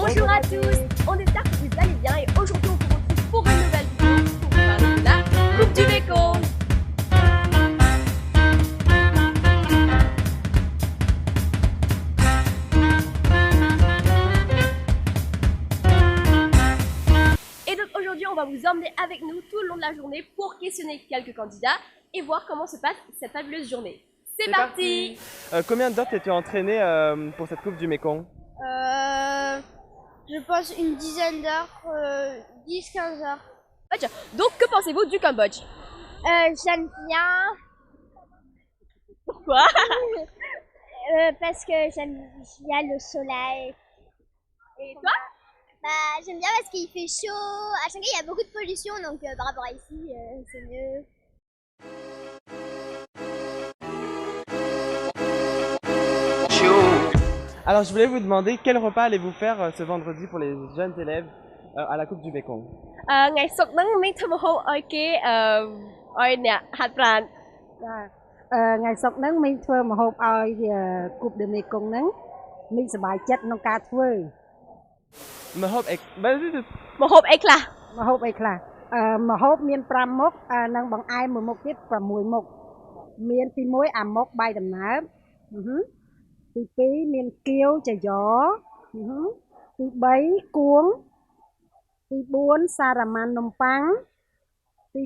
Bonjour à tous, on espère que vous allez bien et aujourd'hui on se retrouve pour une nouvelle vidéo pour vous parler de la Coupe du Mekong. Et donc aujourd'hui on va vous emmener avec nous tout le long de la journée pour questionner quelques candidats et voir comment se passe cette fabuleuse journée. C'est parti. Combien d'heures t'es-tu entraîné pour cette Coupe du Mekong? Je pense une dizaine d'heures, 10-15 heures. Donc que pensez-vous du Cambodge? J'aime bien Pourquoi? parce que j'aime bien le soleil. Et toi? Bah, j'aime bien parce qu'il fait chaud. À Shanghai, il y a beaucoup de pollution, donc par rapport à ici, c'est mieux. Alors je voulais vous demander quel repas allez-vous faire ce vendredi pour les jeunes élèves à la Coupe du Mekong? ថ្ងៃសុក្រហ្នឹងមីធ្វើម្ហូបឲ្យគេឲ្យអ្នកហាត់ប្រាណ ថ្ងៃសុក្រហ្នឹងមីធ្វើម្ហូបឲ្យគប់ដេមេកុងហ្នឹងមីសប្បាយចិត្តក្នុងការធ្វើ Mahop ek ម្ហូបអីខ្លះ ម្ហូបអីខ្លះម្ហូបមាន5មុខនិងបង្អែមមួយមុខទៀត6មុខមានទី1អាមុខបាយដំណើបទី2មានគៀវចាយ៉ទី3គួងទី4សារ៉ាម៉ាន់នំប៉័ងទី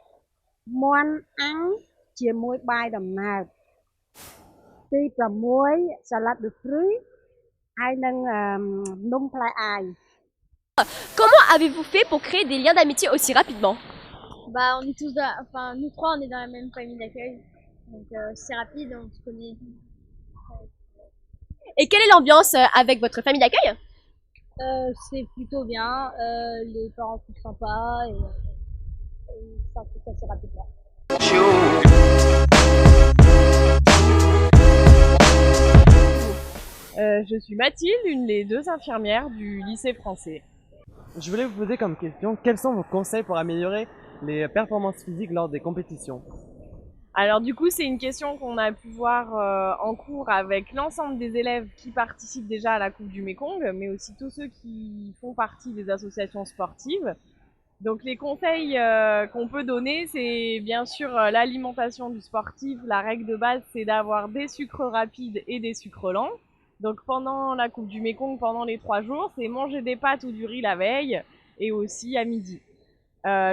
5មាន់អាំងជាមួយបាយដំណើបទី6សាឡាត់ដឺហ្វ្រីហើយនឹងនំផ្លែអាយ Comment avez-vous fait pour créer des liens d'amitié aussi rapidement? Bah, on est tous, enfin, nous trois, on est dans la même famille d'accueil. Donc, c'est rapide, on se connaît. Et quelle est l'ambiance avec votre famille d'accueil? C'est plutôt bien. Les parents sont sympas et ça se fait assez rapidement. Je suis Mathilde, une des deux infirmières du lycée français. Je voulais vous poser comme question, quels sont vos conseils pour améliorer les performances physiques lors des compétitions? Alors du coup, c'est une question qu'on a pu voir en cours avec l'ensemble des élèves qui participent déjà à la Coupe du Mekong, mais aussi tous ceux qui font partie des associations sportives. Donc les conseils qu'on peut donner, c'est bien sûr l'alimentation du sportif. La règle de base, c'est d'avoir des sucres rapides et des sucres lents. Donc pendant la Coupe du Mekong, pendant les 3 jours, c'est manger des pâtes ou du riz la veille et aussi à midi.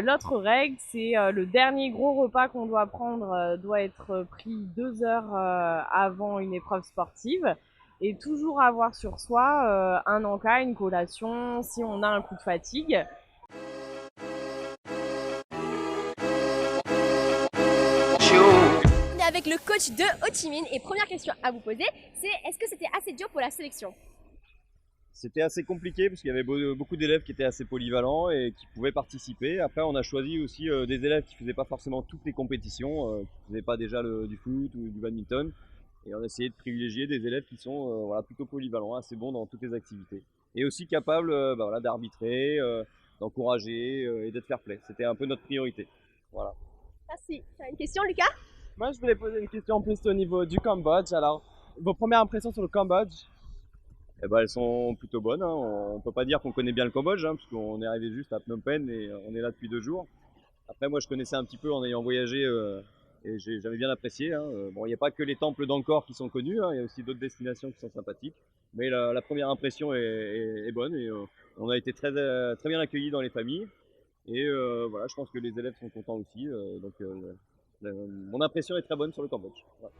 L'autre règle, c'est le dernier gros repas qu'on doit prendre doit être pris 2 heures avant une épreuve sportive et toujours avoir sur soi un encas, une collation si on a un coup de fatigue. On est avec le coach de Ho Chi Minh et première question à vous poser, c'est est-ce que c'était assez dur pour la sélection? C'était assez compliqué parce qu'il y avait beaucoup d'élèves qui étaient assez polyvalents et qui pouvaient participer. Après, on a choisi aussi des élèves qui ne faisaient pas forcément toutes les compétitions, qui ne faisaient pas déjà du foot ou du badminton. Et on a essayé de privilégier des élèves qui sont plutôt polyvalents, assez bons dans toutes les activités. Et aussi capables d'arbitrer, d'encourager et d'être fair-play. C'était un peu notre priorité. Voilà. Merci. Tu as une question, Lucas? Moi je voulais poser une question plus au niveau du Cambodge. Alors, vos premières impressions sur le Cambodge? Eh ben, elles sont plutôt bonnes. Hein. On ne peut pas dire qu'on connaît bien le Cambodge, hein, puisqu'on est arrivé juste à Phnom Penh et on est là depuis 2 jours. Après, moi, je connaissais un petit peu en ayant voyagé et j'avais bien apprécié. Hein. Bon, il n'y a pas que les temples d'Angkor qui sont connus, hein, il y a aussi d'autres destinations qui sont sympathiques. Mais la première impression est bonne et on a été très bien accueillis dans les familles. Et voilà, je pense que les élèves sont contents aussi. Donc, mon impression est très bonne sur le Cambodge. Voilà.